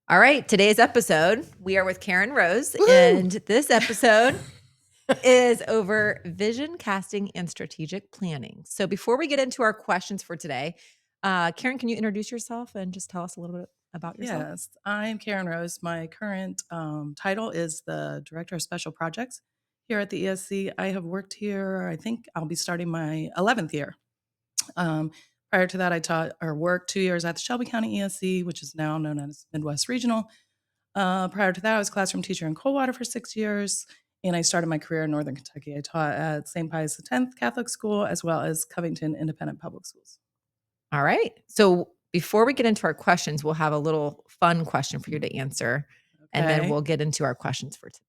All right, today's episode, we are with Karen Rose, Woo! and this episode is over vision casting and strategic planning. So before we get into our questions for today, Karen, can you introduce yourself and just tell us a little bit about yourself? Yes, I'm Karen Rose. My current title is the Director of Special Projects here at the ESC. I have worked here, I think I'll be starting my 11th year. Prior to that, I taught or worked 2 years at the Shelby County ESC, which is now known as Midwest Regional. Prior to that, I was a classroom teacher in Coldwater for 6 years, and I started my career in Northern Kentucky. I taught at St. Pius X Catholic School as well as Covington Independent Public Schools. All right. So before we get into our questions, we'll have a little fun question for you to answer, and then Okay. we'll get into our questions for today.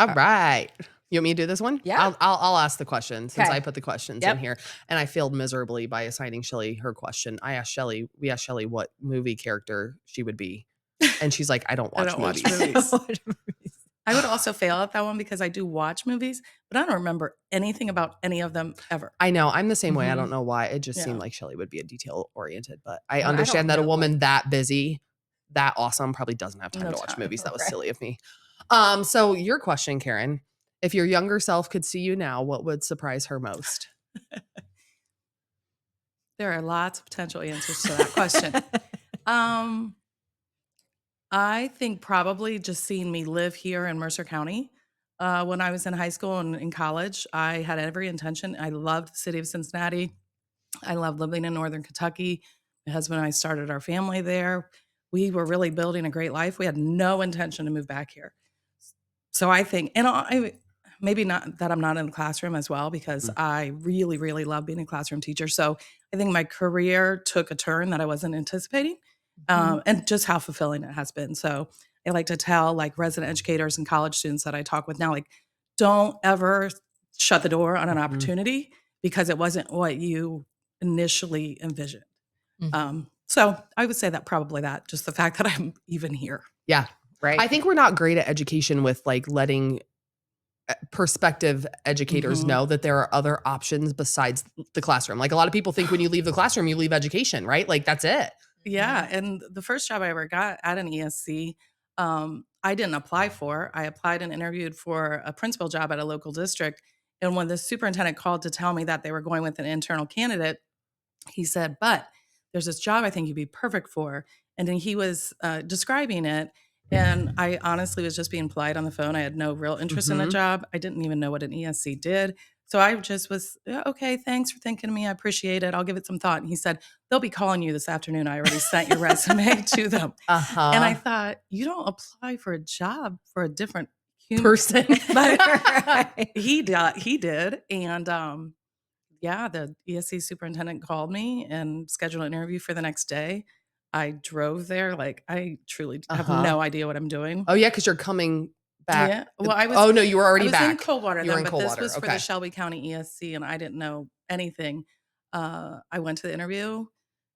All right. You want me to do this one? Yeah. I'll ask the question since Okay. I put the questions Yep. in here. And I failed miserably by assigning Shelly her question. We asked Shelly what movie character she would be. And she's like, I don't watch movies. I would also fail at that one because I do watch movies, but I don't remember anything about any of them ever. I know. I'm the same way. I Mhm. don't know why. It just seemed Yeah. like Shelly would be a detail oriented, but I don't understand that a know, woman that busy, that awesome, probably doesn't have time No to watch time. movies. That was Right. silly of me. So your question, Karen, if your younger self could see you now, what would surprise her most? There are lots of potential answers to that question. I think probably just seeing me live here in Mercer County. When I was in high school and in college, I had every intention. I loved the city of Cincinnati. I loved living in Northern Kentucky. My husband and I started our family there. We were really building a great life. We had no intention to move back here. So I think, and maybe not that I'm not in the classroom as well, because I really, really love being a classroom teacher. So I think my career took a turn that I wasn't anticipating, and just how fulfilling it has been. So I like to tell like resident educators and college students that I talk with now, like, don't ever shut the door on an opportunity because it wasn't what you initially envisioned. So I would say that probably that, just the fact that I'm even here. Yeah. Right. I think we're not great at education with like letting prospective educators know that there are other options besides the classroom. Like a lot of people think when you leave the classroom, you leave education, right? Like that's it. Yeah, and the first job I ever got at an ESC, I didn't apply for. I applied and interviewed for a principal job at a local district, and when the superintendent called to tell me that they were going with an internal candidate, he said, "But there's this job I think you'd be perfect for." And then he was describing it, and I honestly was just being polite on the phone. I had no real interest in the job. I didn't even know what an ESC did. So I just was, "Yeah, okay, thanks for thinking of me. I appreciate it. I'll give it some thought." And he said, "They'll be calling you this afternoon. I already sent your resume to them." And I thought, you don't apply for a job for a different human Person. But he did. And yeah, the ESC superintendent called me and scheduled an interview for the next day. I drove there. Like, I truly have no idea what I'm doing. Oh yeah, because you're coming back. Yeah. Well, I was. Oh no, you were I already was back. in Coldwater You were then, in but this Coldwater. was for Okay. the Shelby County ESC, and I didn't know anything. I went to the interview.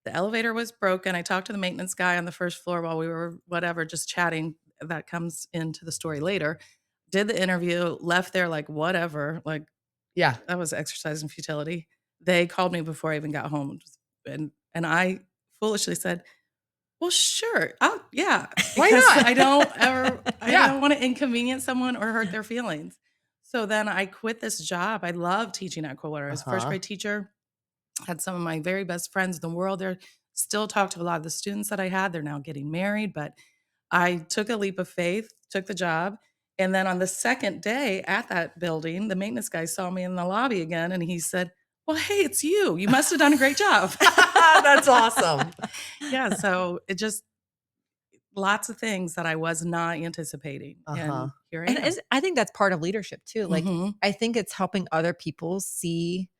The elevator was broken. I talked to the maintenance guy on the first floor while we were just chatting. That comes into the story later. Did the interview, left there like whatever, like Yeah. that was exercise in futility. They called me before I even got home, and I foolishly said, "Well, sure, yeah." Why Because not? I Yeah. don't want to inconvenience someone or hurt their feelings. So then I quit this job. I love teaching at Coldwater. I was a first grade teacher. Had some of my very best friends in the world there. Still talk to a lot of the students that I had. They're now getting married, but I took a leap of faith, took the job. And then on the second day at that building, the maintenance guy saw me in the lobby again and he said, "Well, hey, it's you. You must have done a great job." That's awesome. Yeah. So it just lots of things that I was not anticipating. And here I am. And I think that's part of leadership too. Like, Mhm. I think it's helping other people see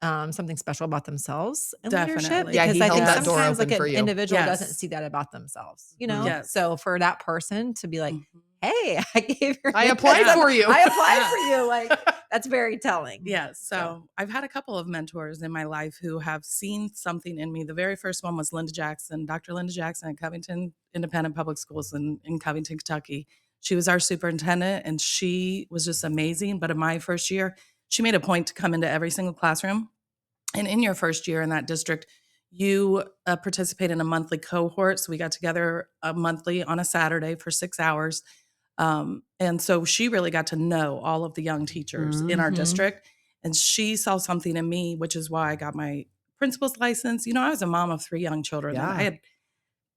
something special about themselves in leadership. Definitely. Yeah, he Because I held think that door sometimes like open for an you. individual Yes. doesn't see that about themselves, you know? Yes. So for that person to be like, Mhm. hey, I gave your I applied Yeah. for you. I applied for you. Like, that's very telling. Yeah. So I've had a couple of mentors in my life who have seen something in me. The very first one was Linda Jackson, Dr. Linda Jackson at Covington Independent Public Schools in Covington, Kentucky. She was our superintendent and she was just amazing. But in my first year, she made a point to come into every single classroom. And in your first year in that district, you participate in a monthly cohort. So we got together monthly on a Saturday for 6 hours. And so she really got to know all of the young teachers in our Mhm. district. And she saw something in me, which is why I got my principal's license. You know, I was a mom of 3 young children, and I Yeah. had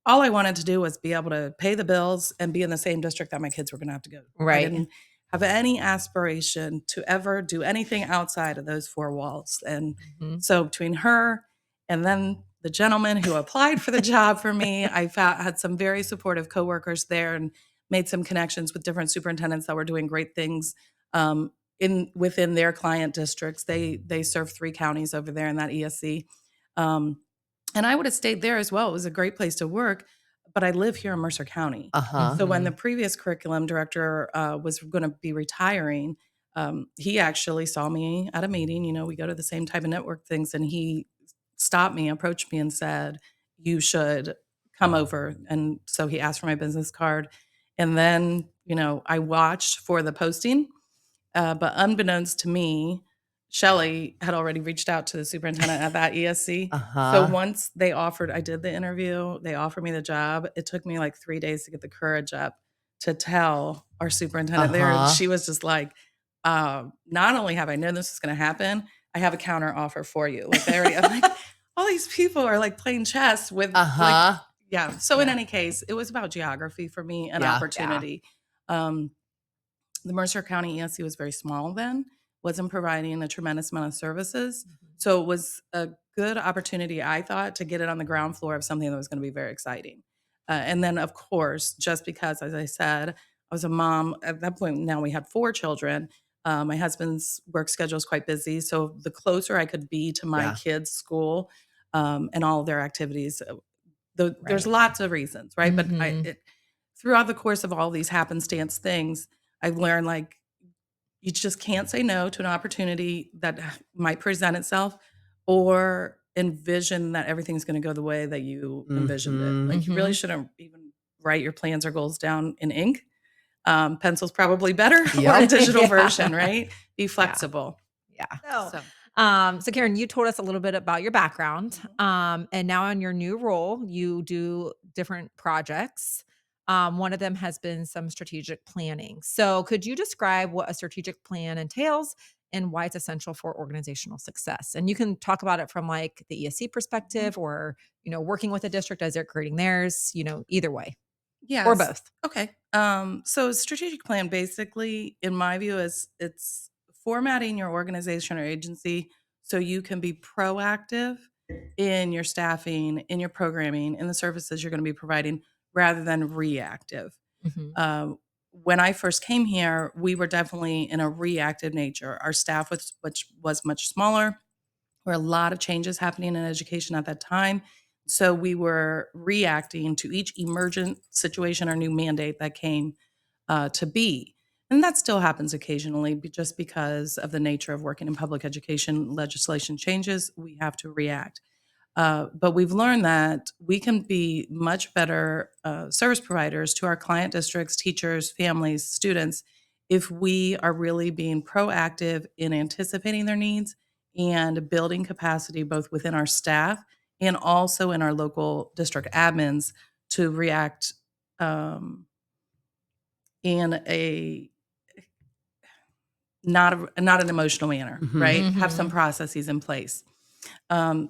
all I wanted to do was be able to pay the bills and be in the same district that my kids were going to have to go. I Right. didn't have any aspiration to ever do anything outside of those four walls. And Mhm. so between her and then the gentleman who applied for the job for me, had some very supportive coworkers there and made some connections with different superintendents that were doing great things in within their client districts. They serve 3 counties over there in that ESC. Um, and I would have stayed there as well. It was a great place to work, but I live here in Mercer County. Uh-huh. So when the Mhm. previous curriculum director was going to be retiring, he actually saw me at a meeting. You know, we go to the same type of network things, and he stopped me, approached me, and said, "You should come over." And so he asked for my business card, and then I watched for the posting, but unbeknownst to me, Shelly had already reached out to the superintendent at that ESC. So Uh-huh. once they offered, I did the interview, they offered me the job. It took me like 3 days to get the courage up to tell our superintendent there. And Uh-huh. she was just like, not only have I known this was going to happen, I have a counter offer for you. Like I'm like, all these people are like playing chess with like, Uh-huh. yeah. So in Yeah. any case, it was about geography for me and Yeah. Yeah. opportunity. Um, the Mercer County ESC was very small then, wasn't providing a tremendous amount of services. Mhm. So it was a good opportunity, I thought, to get it on the ground floor of something that was going to be very exciting. And then, of course, just because, as I said, I was a mom at that point, now we had 4 children. My husband's work schedule is quite busy. So the closer I could be to my Yeah. kids' school and all of their activities, there's Right. lots of reasons, right? But Mhm. throughout the course of all these happenstance things, I've learned like you just can't say no to an opportunity that might present itself or envision that everything's going to go the way that you envisioned it. Mhm. Like you really Mhm. shouldn't even write your plans or goals down in ink. Pencil's probably better or a Yep. digital Yeah. version, right? Be Yeah. flexible. Yeah. So, So Karen, you told us a little bit about your background. mhm. And now in your new role, you do different projects. One of them has been some strategic planning. So could you describe what a strategic plan entails and why it's essential for organizational success? And you can talk about it from like the ESC Mhm. perspective or, working with a district as they're creating theirs, either way or Yes. both. Okay. So strategic plan basically, in my view, is it's formatting your organization or agency so you can be proactive in your staffing, in your programming, in the services you're going to be providing, rather than reactive. Mhm. When I first came here, we were definitely in a reactive nature. Our staff was which was much smaller. There were a lot of changes happening in education at that time. So we were reacting to each emergent situation or new mandate that came to be. And that still happens occasionally, just because of the nature of working in public education. Legislation changes, we have to react. But we've learned that we can be much better service providers to our client districts, teachers, families, students, if we are really being proactive in anticipating their needs and building capacity both within our staff and also in our local district admins to react um, in a not an emotional manner, Mhm. right? Have some Mhm. processes in place.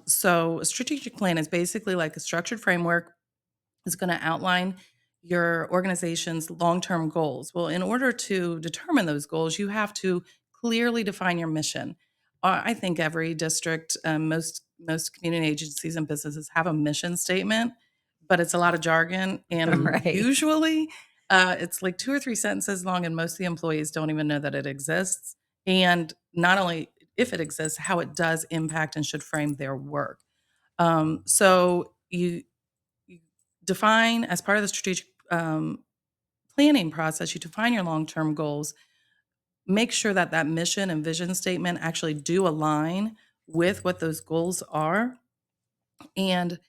So a strategic plan is basically like a structured framework is going to outline your organization's long-term goals. Well, in order to determine those goals, you have to clearly define your mission. I think every district, most community agencies and businesses have a mission statement, but it's a lot of jargon, and Right. usually it's like 2 or 3 sentences long, and most of the employees don't even know that it exists. And not only if it exists, how it does impact and should frame their work. So you define as part of the strategic planning process, you define your long-term goals, make sure that that mission and vision statement actually do align with what those goals are. And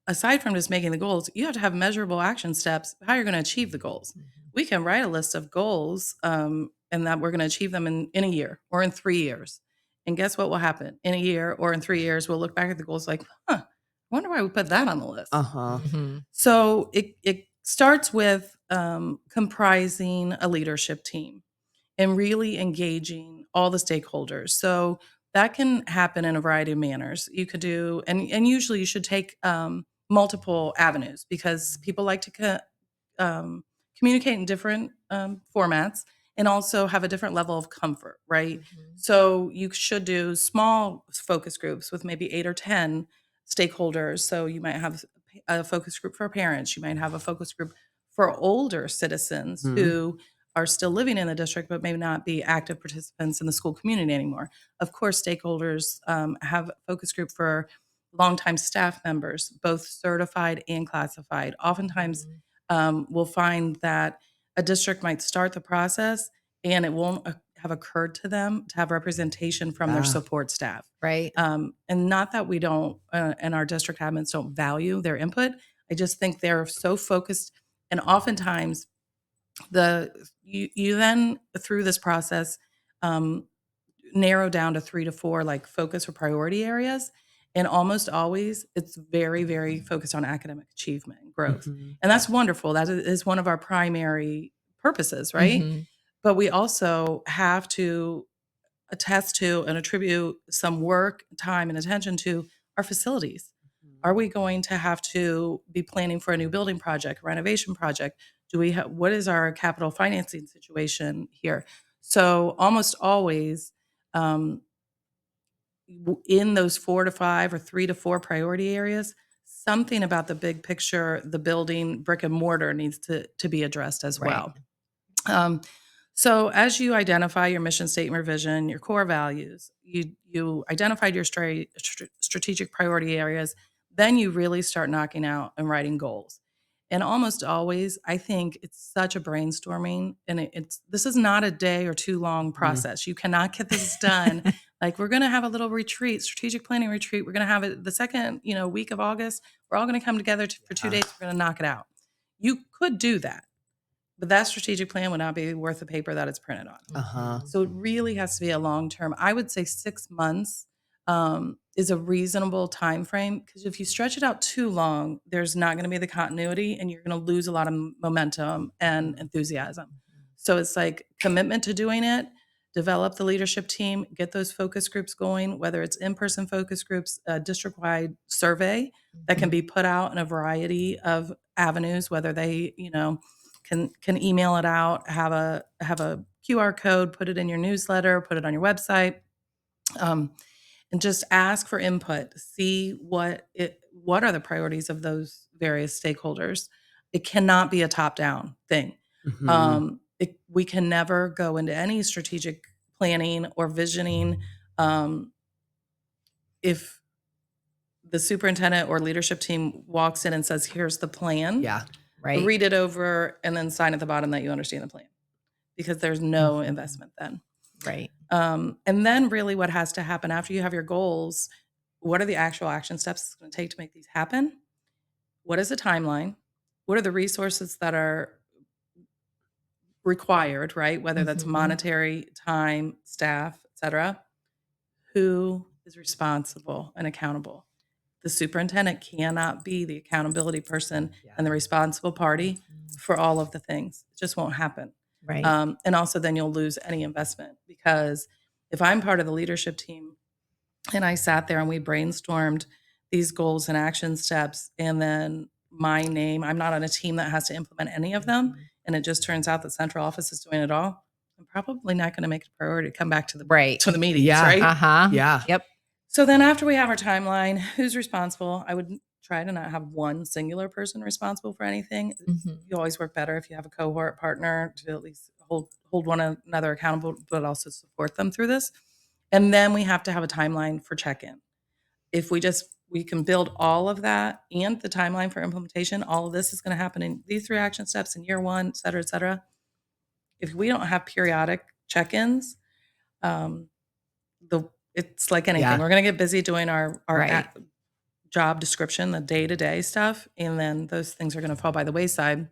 aside from just making the goals, you have to have measurable action steps how you're going to achieve the goals. Mhm. We can write a list of goals and that we're going to achieve them in a year or in 3 years. And guess what will happen? In a year or in 3 years, we'll look back at the goals like, huh, wonder why we put that on the list. Uh-huh. Mhm. So it starts with comprising a leadership team and really engaging all the stakeholders. So that can happen in a variety of manners. You could do, and usually you should take multiple avenues because people like to communicate in different formats and also have a different level of comfort, right? Mhm. So you should do small focus groups with maybe 8 or 10 stakeholders. So you might have a focus group for parents. You might have a focus group for older citizens Mhm. who are still living in the district but may not be active participants in the school community anymore. Of course, stakeholders have a focus group for longtime staff members, both certified and classified. Oftentimes, Mhm. we'll find that a district might start the process and it won't have occurred to them to have representation from their Yeah. support staff. Right. And not that we don't, and our district admins don't value their input. I just think they're so focused, and oftentimes you then through this process um, narrow down to 3 to 4 like focus or priority areas, and almost always it's very focused on academic achievement and growth, Mhm. and that's wonderful. That is one of our primary purposes, right? Mhm. But we also have to attest to and attribute some work, time, and attention to our facilities. Are we going to have to be planning for a new building project, renovation project? Do we have, what is our capital financing situation here? So almost always, um, in those 4 to 5 or 3 to 4 priority areas, something about the big picture, the building, brick and mortar needs to be addressed as Right. well. Um, so as you identify your mission statement or vision, your core values, you identified your strategic priority areas, then you really start knocking out and writing goals. And almost always, I think it's such a brainstorming, and it's this is not a day or 2 long Mhm. process. You cannot get this done. Like we're going to have a little retreat, strategic planning retreat. We're going to have it the second, week of August. We're all going to come together for 2 days. We're going to knock it out. You could do that, but that strategic plan would not be worth the paper that it's printed on. Uh-huh. Mhm. So it really has to be a long term. I would say 6 months is a reasonable time frame, because if you stretch it out too long, there's not going to be the continuity, and you're going to lose a lot of momentum and enthusiasm. So it's like commitment to doing it, develop the leadership team, get those focus groups going, whether it's in person focus groups, a district wide survey that can Mhm. be put out in a variety of avenues, whether they, can email it out, have a QR code, put it in your newsletter, put it on your website, um, and just ask for input. See what are the priorities of those various stakeholders. It cannot be a top down thing. Mhm. We can never go into any strategic planning or visioning if the superintendent or leadership team walks in and says, "Here's the plan." Yeah. Right. Read it over and then sign at the bottom that you understand the plan, because there's no Mhm. investment then. Right. And then really what has to happen after you have your goals, what are the actual action steps it's going to take to make these happen? What is the timeline? What are the resources that are required, right? Whether that's Mhm. monetary, time, staff, et cetera. Who is responsible and accountable? The superintendent cannot be the accountability person Yeah. and the responsible party Mhm. for all of the things. It just won't happen. Right. And also, then you'll lose any investment, because if I'm part of the leadership team and I sat there and we brainstormed these goals and action steps, and then my name, I'm not on a team that has to implement any of them, Mhm. and it just turns out that central office is doing it all, I'm probably not going to make it a priority to come back to the Right. meetings, Yeah. right? Uh-huh. Yeah. Yep. So then after we have our timeline, who's responsible? I would try to not have one singular person responsible for anything. Mhm. You always work better if you have a cohort partner to at least hold one another accountable, but also support them through this. And then we have to have a timeline for check-in. If we can build all of that and the timeline for implementation, all of this is going to happen in these 3 action steps in year 1, et cetera, et cetera. If we don't have periodic check-ins, um, it's like anything. Yeah. We're going to get busy doing our Right. job description, the day-to-day stuff, and then those things are going to fall by the wayside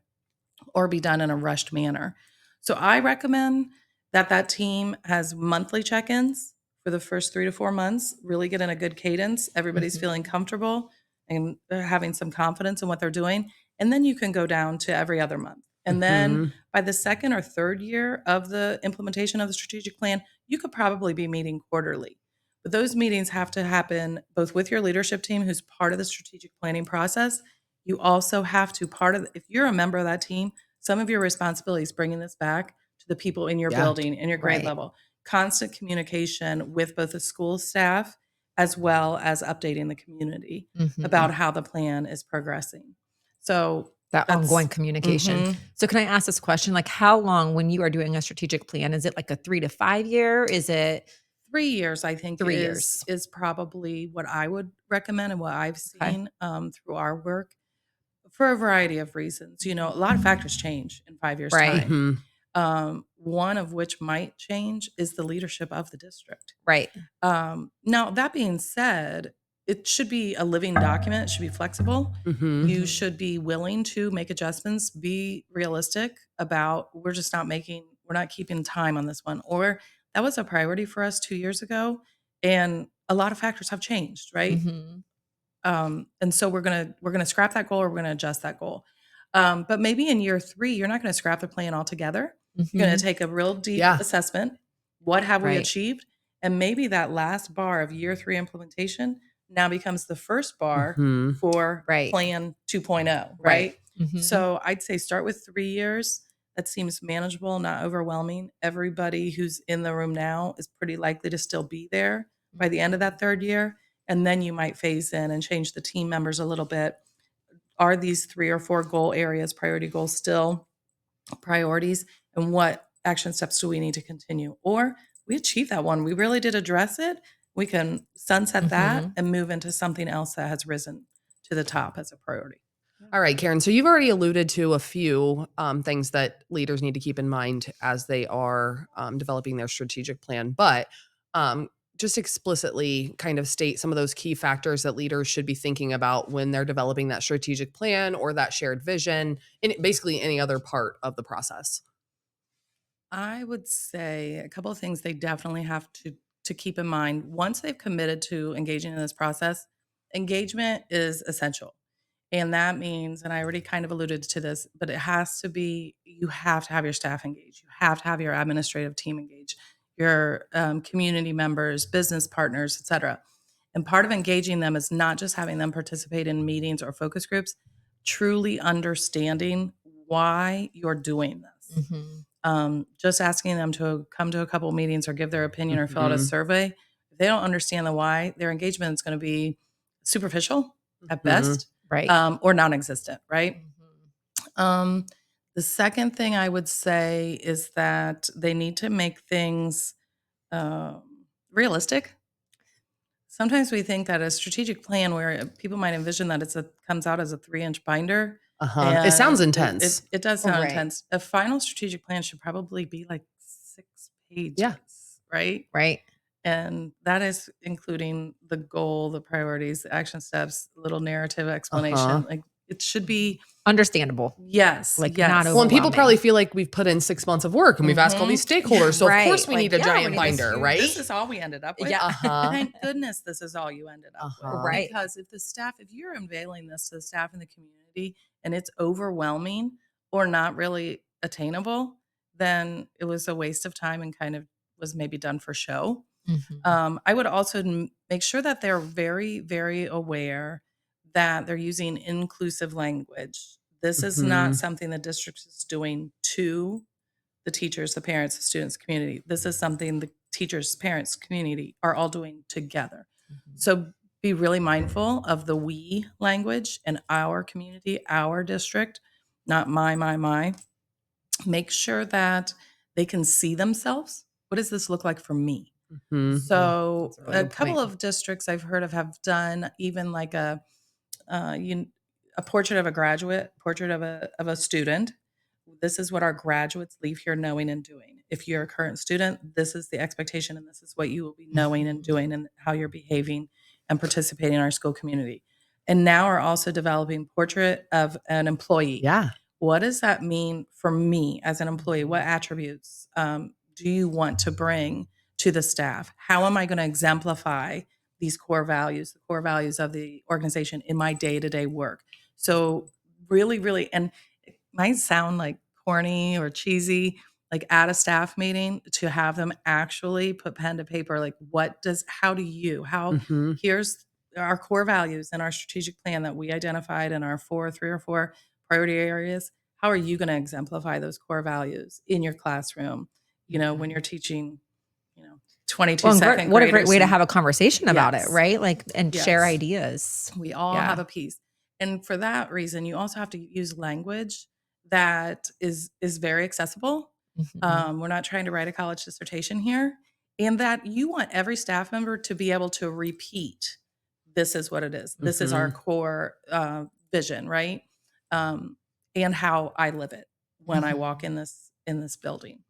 or be done in a rushed manner. So I recommend that team has monthly check-ins for the first 3 to 4 months, really get in a good cadence. Everybody's Mhm. feeling comfortable. and having some confidence in what they're doing. And then you can go down to every other month. And then Mhm. by the second or third year of the implementation of the strategic plan, you could probably be meeting quarterly. But those meetings have to happen both with your leadership team, who's part of the strategic planning process. You also have to if you're a member of that team, some of your responsibility is bringing this back to the people in your Yeah. building, in your grade Right. level. Constant communication with both the school staff as well as updating the community about Mhm. how the plan is progressing. So That ongoing that's communication. mhm. So can I ask this question? Like, how long, when you are doing a strategic plan, is it like a 3 to 5 year? Is it 3 years, I think, 3 is years? is probably what I would recommend and what I've Okay. seen, through our work for a variety of reasons. You know, a lot of factors change in 5 years' Right. time. Mhm. One of which might change is the leadership of the district. Right. Now, that being said, it should be a living document. It should be flexible. Mhm. You Mhm. should be willing to make adjustments, be realistic about we're not keeping time on this one. Or that was a priority for us 2 years ago. And a lot of factors have changed, right? Mhm. And so we're gonna scrap that goal or we're gonna adjust that goal. But maybe in year 3, you're not gonna scrap the plan altogether. You're gonna Mhm. take a real deep Yeah. assessment. What have we Right. achieved? And maybe that last bar of year 3 implementation now becomes the first bar Mhm. for Right. plan 2.0, Right. right? Mhm. So I'd say start with 3 years. That seems manageable, not overwhelming. Everybody who's in the room now is pretty likely to still be there by the end of that 3rd year, and then you might phase in and change the team members a little bit. Are these 3 or 4 goal areas, priority goals, still priorities? And what action steps do we need to continue? Or we achieved that one. We really did address it. We can sunset that Mhm. and move into something else that has risen to the top as a priority. All right, Karen. So you've already alluded to a few things that leaders need to keep in mind as they are developing their strategic plan, but um, just explicitly kind of state some of those key factors that leaders should be thinking about when they're developing that strategic plan or that shared vision in basically any other part of the process. I would say a couple of things they definitely have to keep in mind. Once they've committed to engaging in this process, engagement is essential. And that means, and I already kind of alluded to this, but it has to be, you have to have your staff engaged. You have to have your administrative team engaged, your community members, business partners, et cetera. And part of engaging them is not just having them participate in meetings or focus groups, truly understanding why you're doing this. Mhm. Just asking them to come to a couple of meetings or give their opinion or fill out a Mhm. survey, if they don't understand the why, their engagement is going to be superficial at Mhm. best, Right. or non-existent, right? Mhm. Um, the second thing I would say is that they need to make things realistic. Sometimes we think that a strategic plan where people might envision that comes out as a 3-inch binder, Uh-huh. It sounds and intense. it does sound Right. intense. A final strategic plan should probably be like 6 Yeah. pages, right? Right. And that is including the goal, the priorities, the action steps, little narrative Uh-huh. explanation. Like, it should Mhm. be Understandable, yes, like, not Well, and yes. people probably overwhelming. feel like we've put in 6 months of work and we've asked all these Mhm. stakeholders, so of course Right. we need Like, a yeah, we giant need this binder, huge. right? This is all we ended up with. Yeah. Uh-huh. Thank goodness this is all you ended up with. Uh-huh. Right. Because if you're unveiling this to the staff in the community and it's overwhelming or not really attainable, then it was a waste of time and kind of was maybe done for show. Mhm. I would also make sure that they're very, very aware that they're using inclusive language. This is not Mhm. something the district is doing to the teachers, the parents, the students, community. This is something the teachers, parents, community are all doing together. Mhm. So be really mindful of the we language in our community, our district, not my. Make sure that they can see themselves. What does this look like for me? Mhm. So That's a really a good couple point. of districts I've heard of have done even like uh, you, a portrait of a graduate, portrait of a student. This is what our graduates leave here knowing and doing. If you're a current student, this is the expectation, and this is what you will be knowing and Mhm. doing, and how you're behaving and participating in our school community. And now we're also developing portrait of an employee. Yeah. What does that mean for me as an employee? What Mhm. attributes do you want to bring to the staff? How am I going to exemplify these core values, the core values of the organization in my day-to-day work. So really, really, and it might sound like corny or cheesy, like at a staff meeting to have them actually put pen to paper, like Mhm. here's our core values and our strategic plan that we identified in our three or four priority areas. How are you going to exemplify those core values in your classroom? When Mhm. you're teaching, you know, 22 Well, and second what a great graders way to and have a conversation about it, yes, right? Like, and share yes. ideas. We all have Yeah. a piece. And for that reason, you also have to use language that is very accessible. Mhm. We're not trying to write a college dissertation here, and that you want every staff member to be able to repeat. This is what it is. This is our Mhm. core vision, right? Um, and how I live it when I walk Mhm. in this building.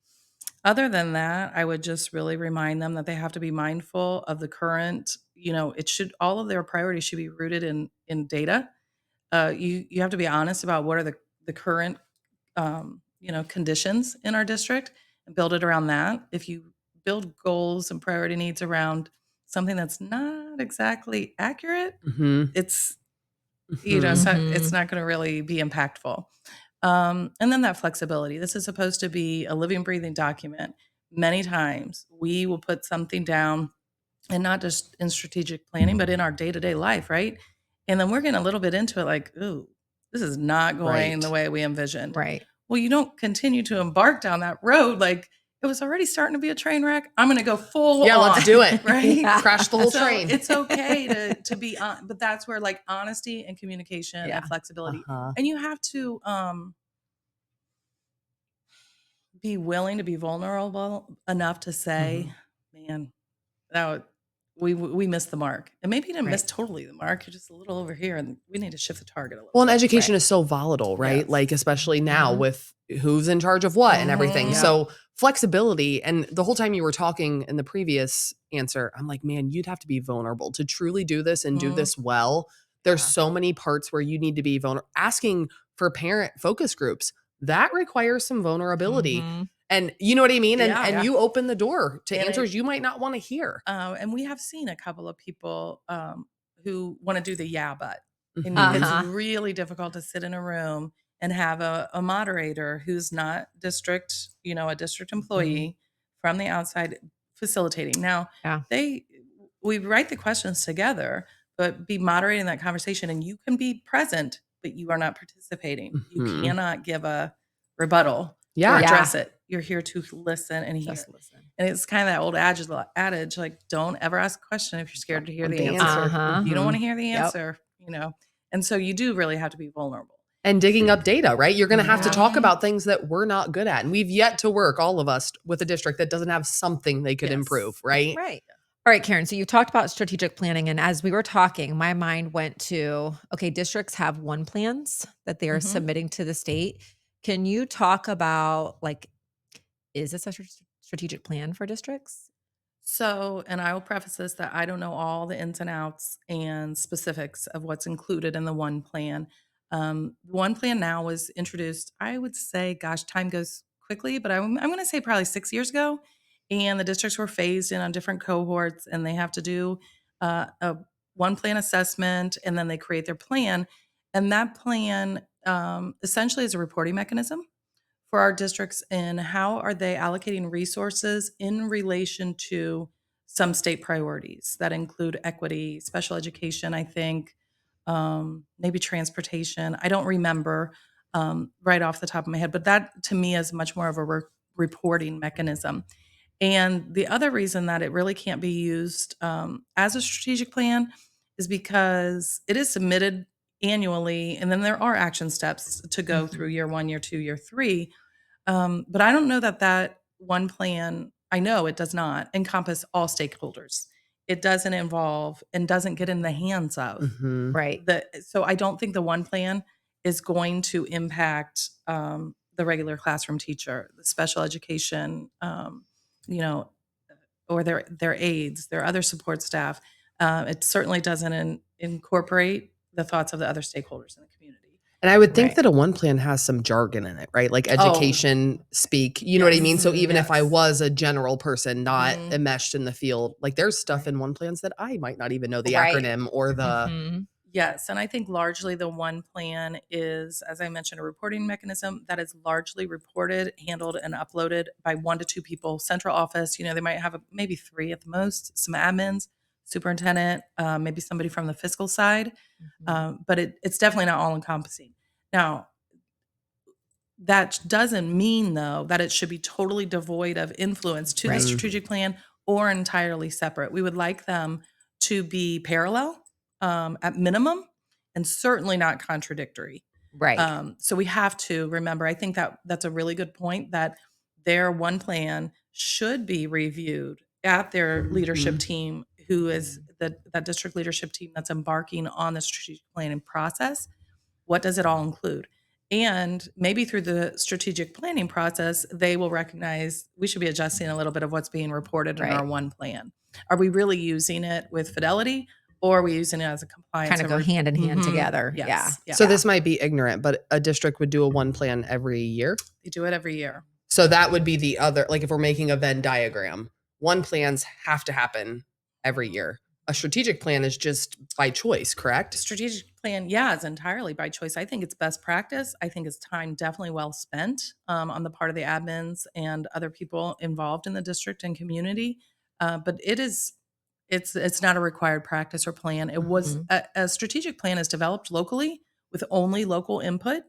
Other than that, I would just really remind them that they have to be mindful of the current, it should all of their priorities should be rooted in data. You have to be honest about what are the current conditions in our district and build it around that. If you build goals and priority needs around something that's not exactly accurate, Mhm. it's Mhm. it's Mhm. not going to really be impactful. And then that flexibility. This is supposed to be a living, breathing document. Many times we will put something down and not just in strategic planning, but in our day to day life, right? And then we're getting a little bit into it like, ooh, this is not going the Right. way we envisioned. Right. Well, you don't continue to embark down that road. Like it was already starting to be a train wreck. I'm going to go full Yeah, let's on, do it. right? Yeah. Crash the whole So train. it's okay to be on, but that's where like honesty and communication and Yeah. flexibility, Uh-huh. and you have to be willing to be vulnerable enough to say, Mhm. man, that would, we missed the mark. And maybe you didn't miss Right. totally the mark. You're just a little over here and we need to shift the target a little Well, and bit. education Right. is so volatile, right? Yes. Like, especially now Mhm. with who's in charge of what and everything. Mhm. Yep. So, flexibility. And the whole time you were talking in the previous answer, I'm like, man, you'd have to be vulnerable to truly do this and do Mhm. this well. There's Yeah. so many parts where you need to be vulnerable. Asking for parent focus groups, that requires some vulnerability. Mhm. And you know what I mean? Yeah. And Yeah. you open the door to And answers you might not want to hear. and we have seen a couple of people who want to do the yeah, but, and it's Mhm. Uh-huh. really difficult to sit in a room and have a moderator who's not a district Mhm. employee from the outside facilitating. Now, Yeah. they, we write the questions together, but be moderating that conversation, and you can be present, but you are not participating. You Mhm. cannot give a rebuttal or Yeah. Yeah. address it. You're here to listen and hear. Just listen. And it's kind of that old adage, like, don't ever ask a question if you're scared to hear Want the the answer. answer. Uh-huh. You don't want to Mhm. hear the Yep. answer. And so you do really have to be vulnerable. And digging up data, right? You're going to have to Yeah. talk Mhm. about things that we're not good at. And we've yet to work, all of us, with a district that doesn't have something they could Yes. improve, right? Right. All right, Karen. So you talked about strategic planning. And as we were talking, my mind went to, okay, districts have one plans that they are Mhm. submitting to the state. Can you talk about like, is this a strategic plan for districts? So, and I will preface this that I don't know all the ins and outs and specifics of what's included in the one plan. One plan now was introduced, I would say, gosh, time goes quickly, but I'm going to say probably 6 years ago. And the districts were phased in on different cohorts, and they have to do a one plan assessment, and then they create their plan. And that plan essentially is a reporting mechanism for our districts, and how are they allocating resources in relation to some state priorities that include equity, special education, I think, maybe transportation. I don't remember right off the top of my head, but that to me is much more of a reporting mechanism. And the other reason that it really can't be used as a strategic plan is because it is submitted annually, and then there are action steps to go through Mhm. year one, year two, year three. But I don't know that that one plan, I know it does not encompass all stakeholders. It doesn't involve and doesn't get in the hands of Mhm. Right. so I don't think the one plan is going to impact the regular classroom teacher, the special education, you know, or their aides, their other support staff. It certainly doesn't incorporate the thoughts of the other stakeholders in the community. And I would think Right. that a one plan has some jargon in it, right? Like Oh, education speak, you know what I mean? So yes, even if I yes. was a general person, not Mhm. enmeshed in the field, like there's stuff Right. in one plans that I might not even know the Right. acronym or the Mhm. Yes, and I think largely the one plan is, as I mentioned, a reporting mechanism that is largely reported, handled, and uploaded by 1 to 2 people. Central office, they might have maybe 3 at the most, some admins, superintendent, maybe somebody from the fiscal side, Mhm. but it's definitely not all encompassing. Now, that doesn't mean, though, that it should be totally devoid of influence to the Right. Mhm. strategic plan or entirely separate. We would like them to be parallel, at minimum, and certainly not contradictory. Right. So we have to remember, I think that that's a really good point, that their one plan should be reviewed at their leadership Mhm. team, who is Mhm. that district leadership team that's embarking on the strategic planning process. What does it all include? And maybe through the strategic planning process, they will recognize we should be adjusting a little bit of what's being reported in our Right. one plan. Are we really using it with fidelity, or are we using it as a compliance Kinda and go hand in hand Mhm. together. Yeah. Yes, yeah. So Yeah. this might be ignorant, but a district would do a one plan every year. They do it every year. So that would be the other, like if we're making a Venn diagram, one plans have to happen every year. A strategic plan is just by choice, correct? Strategic plan, yeah, is entirely by choice. I think it's best practice. I think it's time definitely well spent, on the part of the admins and other people involved in the district and community. But it's not a required practice or plan. It was Mhm. a strategic plan is developed locally with only local input,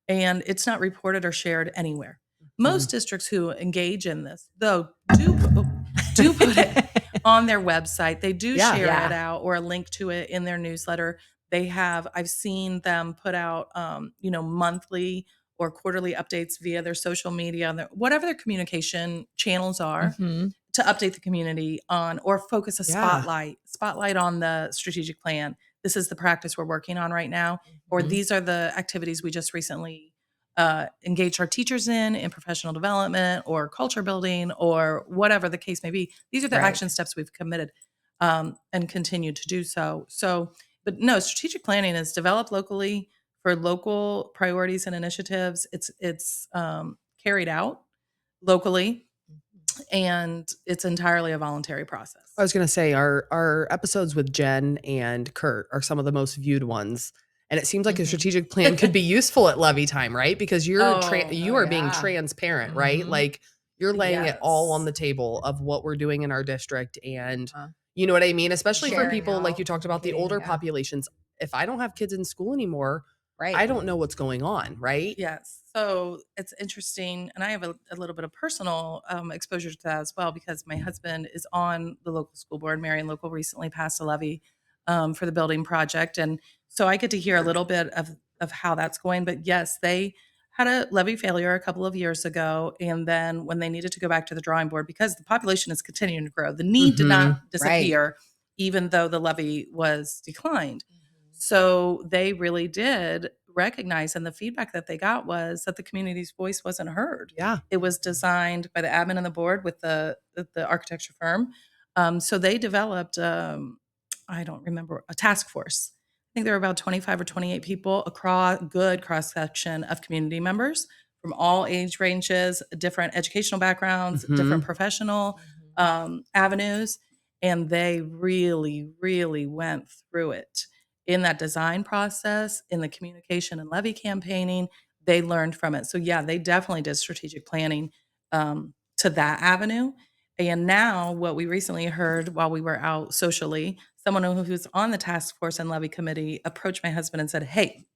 and it's not reported or shared anywhere. Mhm. Most districts who engage in this, though, do put it on their website. They do Yeah. share it Yeah. out or a link to it in their newsletter. I've seen them put out, monthly or quarterly updates via their social media, whatever their communication channels are, Mhm. to update the community on or focus a Yeah. spotlight on the strategic plan. This is the practice we're working on right now, or Mhm. these are the activities we just recently engaged our teachers in professional development or culture building or whatever the case may be. These are the Right. action steps we've committed, and continue to do so. But no, strategic planning is developed locally for local priorities and initiatives. It's carried out locally, and it's entirely a voluntary I process. was gonna say our episodes with Jen and Kurt are some of the most viewed ones. And it seems like a Mhm. strategic plan could be useful at levy time, right? Because Oh, you Oh, are being yeah. transparent, right? Mhm. Like you're laying it all on yes. the table of what we're doing in our district and Uh-huh. you know what I mean? Especially for Sharing people like you out, talked about the communicating, older yeah. populations. If I don't have kids in school anymore, Right. I don't know what's going on, right? Yes. So it's interesting. And I have a little bit of personal exposure to that as well, because my husband is on the local school board. Marion Local recently passed a levy, for the building project. And so I get to hear a little bit of how that's going. But yes, they had a levy failure a couple of years ago. And then when they needed to go back to the drawing board, because the population is continuing to grow, the need did not Mhm. Right. disappear, even though the levy was declined. Mhm. So they really did recognize, and the feedback that they got was that the community's voice wasn't heard. Yeah. It was designed by the admin and the board with the architecture firm. So they developed, I don't remember, a task force. I think there were about 25 or 28 people, across good cross section of community members from all age ranges, different educational backgrounds, different Mhm. professional Mhm. avenues, and they really, really went through it in that design process, in the communication and levy campaigning. They learned from it. So yeah, they definitely did strategic planning, to that avenue. And now, what we recently heard while we were out socially, someone who's on the task force and levy committee approached my husband and said, "Hey,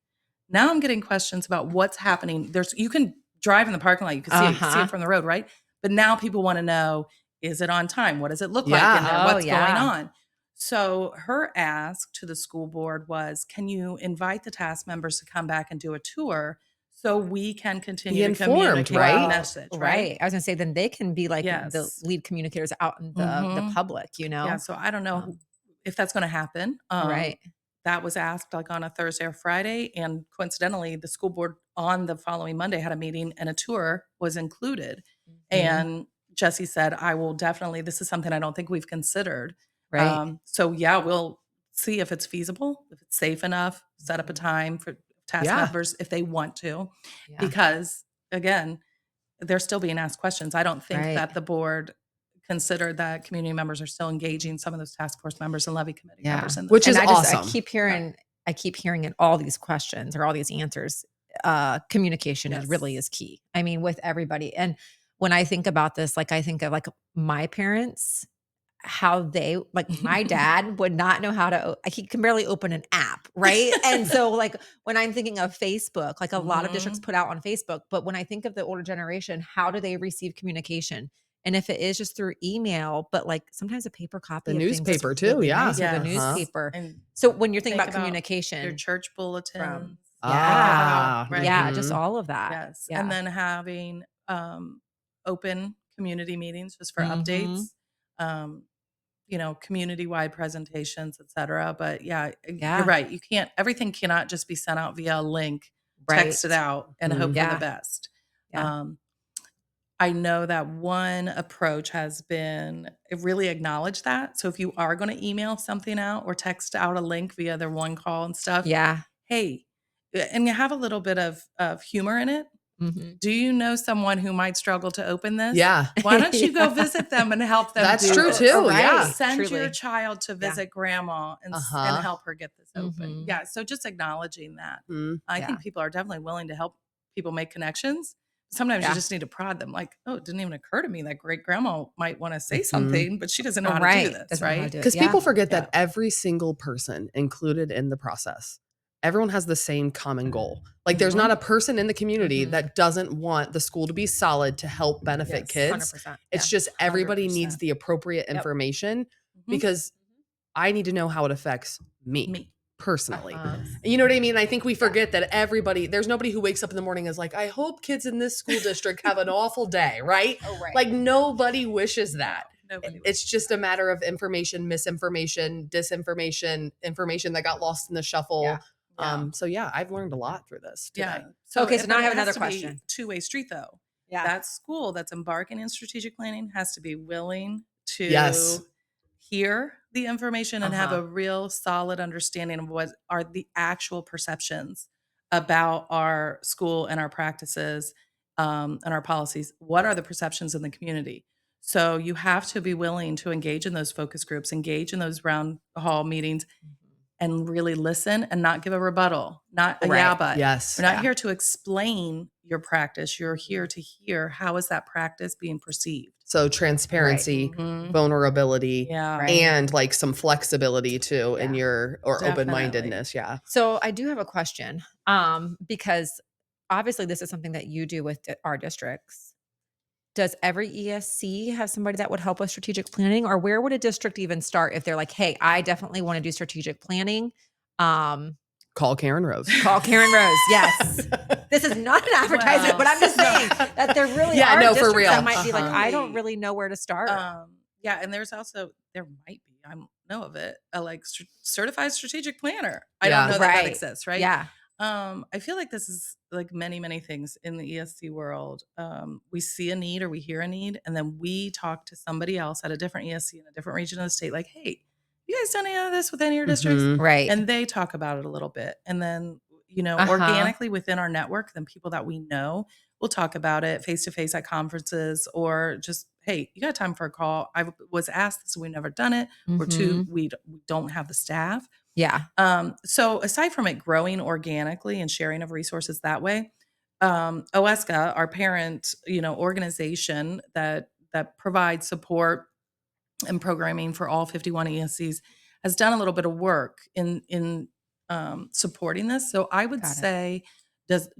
now I'm getting questions about what's happening. You can drive in the parking lot, you can see it Uh-huh. from the road, right? But now people want to know, is it on time? What does it look like in Yeah. there? Oh, What's going yeah. on?" So her ask to the school board was, "Can you invite the task members to come back and do a tour so we can continue Be to informed, communicate the right? Well, message," right? right. I was gonna say then they can be like the Yes. lead communicators out in the Mhm. public, Yeah, so I don't know Um, if that's gonna happen. right. That was asked, like, on a Thursday or Friday, and coincidentally, the school board on the following Monday had a meeting, and a tour was included, Mhm. and Jesse said, "I will definitely, this is something I don't think we've considered." Right. So, yeah, we'll see if it's feasible, if it's safe enough, set up a Mhm. time for task Yeah. members if they want to, Yeah. because again, they're still being asked questions. I don't think Right. that the board considered that community members are still engaging some of those task force members and levy committee Yeah. members in those. Which is I awesome. keep hearing in all these questions or all these answers, communication is really Yes. is key. I mean, with everybody. And when I think about this, like I think of like my parents, how they like my dad would not know how to he can barely open an app, right? And so like when I'm thinking of Facebook, like a lot of districts Mhm. put out on Facebook, but when I think of the older generation, how do they receive communication? And if it is just through email, but like sometimes a paper copy The of things is newspaper too, really yeah. nice, or the Yes. newspaper. And So when you're thinking think about about your communication church bulletins. yeah. Right. Yeah, just mhm. all of that. Yes. Yeah. And then having open community meetings just for Mhm. updates, um, community-wide presentations, et cetera. But yeah, you're Yeah. right. You can't, everything cannot just be sent out via a link, Right. texted out, and hope for Yeah. the best. Yeah. I know that one approach has been really acknowledge that. So if you are going to email something out or text out a link via their one call and stuff, Yeah. hey, and you have a little bit of humor in it. Mhm. Do you know someone who might struggle to open this? Yeah. Why don't you go Yeah. visit them and help them That's do true this? too. Yeah. Send your Truly. child to Yeah. visit grandma and Uh-huh. help her get this open. Mhm. Yeah. So just acknowledging that. Mm. I Yeah. think people are definitely willing to help people make connections. Sometimes you Yeah. just need to prod them, like, oh, it didn't even occur to me that great grandma might want to say Mhm. something, but she doesn't know how to do Right. this, Doesn't know how to right? do it. Because Yeah. people forget Yeah. that every single person included in the process, everyone has the same common goal. Like there's Mhm. not a person in the community Mhm. that doesn't want the school to be solid to help benefit Yes. kids. 100%. It's Yeah. just everybody 100%. needs the appropriate Yep. information Mhm. because I need to know how it affects me Me. personally. Uh-huh. You know what I mean? I think we forget that there's nobody who wakes up in the morning and is like, I hope kids in this school district have an awful day, right? Oh, right. Like nobody wishes that. No, nobody It's wishes just that. a matter of information, misinformation, disinformation, information that got lost in the shuffle. Yeah. Yeah. So yeah, I've learned a lot through this today. Yeah. So Okay, so now but I have it has another to question. be two-way street though. Yeah. That school that's embarking in strategic planning has to be willing to Yes. hear the information and have Uh-huh. a real solid understanding of what are the actual perceptions about our school and our practices, and our policies. What are the perceptions in the community? So you have to be willing to engage in those focus groups, engage in those round hall meetings, and really listen and not give a rebuttal, not a yeah, Right. but. Yes. We're not Yeah. here to explain your practice. You're here to hear how is that practice being perceived. So transparency, Mhm. vulnerability, Yeah. Right. and like some flexibility too in Yeah. your Definitely. open-mindedness. Yeah. So I do have a question, because obviously this is something that you do with our districts. Does every ESC have somebody that would help with strategic planning, or where would a district even start if they're like, "Hey, I definitely want to do strategic planning"? Call Karen Rose. Call Karen Rose. Yes. This is not an advertisement, but I'm just saying that there really Yeah, are no, for districts real. that might be like, Uh-huh. I don't really know where to start. Yeah, and there's also there might be I don't know of it a like certified strategic planner. I Yeah. don't know that Right. exists, right? Yeah. I feel like this is like many things in the ESC world. We see a need or we hear a need, and then we talk to somebody else at a different ESC in a different region of the state, like, hey, you guys done any of this with any of your districts? Mhm. Right. And they talk about it a little bit. And then, Uh-huh. organically within our network, then people that we know will talk about it face to face at conferences or just, hey, you got time for a call? I was asked this, we've never done it. Or two, Mhm. we don't have the staff. Yeah. So aside from it growing organically and sharing of resources that way, OESCA, our parent, organization that provides support and programming for all 51 ESCs, has done a little bit of work in supporting this. So I would Got it. say,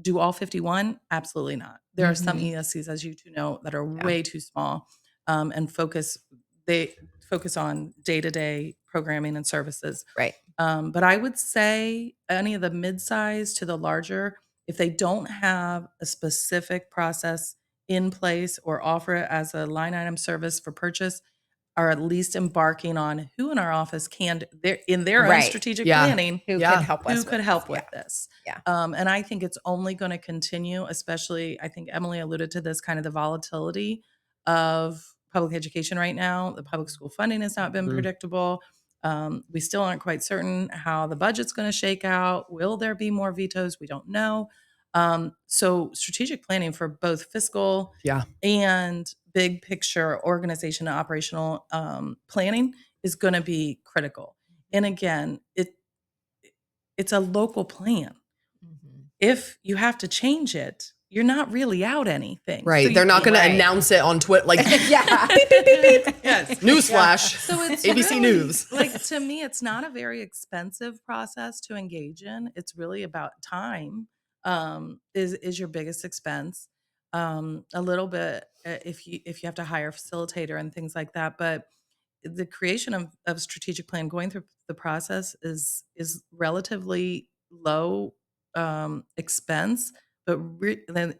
do all 51? Absolutely not. There are some Mhm. ESCs, as you two know, that are Yeah. way too small, and they focus on day-to-day programming and services. Right. But I would say any of the mid-size to the larger, if they don't have a specific process in place or offer it as a line item service for purchase, are at least embarking on who in our office can in their own Right. strategic Yeah. planning, Who Yeah. can help us who with could this? help with Yeah. this. Yeah. And I think it's only going to continue, especially I think Emily alluded to this kind of the volatility of public education right now. The public school funding has not been Mhm. predictable. We still aren't quite certain how the budget's going to shake out. Will there be more vetoes? We don't know. So strategic planning for both fiscal Yeah. and big picture organization and operational planning is going to be critical. And again, it's a local plan. If you have to change it, you're not really out anything. Right. So They're not going to Right. announce it on Twitter. Like, Yeah. beep, beep, beep, beep. Yes. Newsflash. So it's ABC really, News. like, to me, it's not a very expensive process to engage in. It's really about time. Is your biggest expense. A little bit if you have to hire a facilitator and things like that, but the creation of strategic plan, going through the process is relatively low expense, but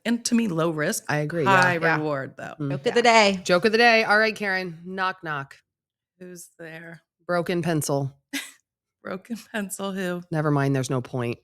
and to me low risk. I agree. High Yeah. reward though. Joke of the day. Joke of the day. All right, Karen. Knock, knock. Who's there? Broken pencil. Broken pencil. Who? Never mind. There's no point.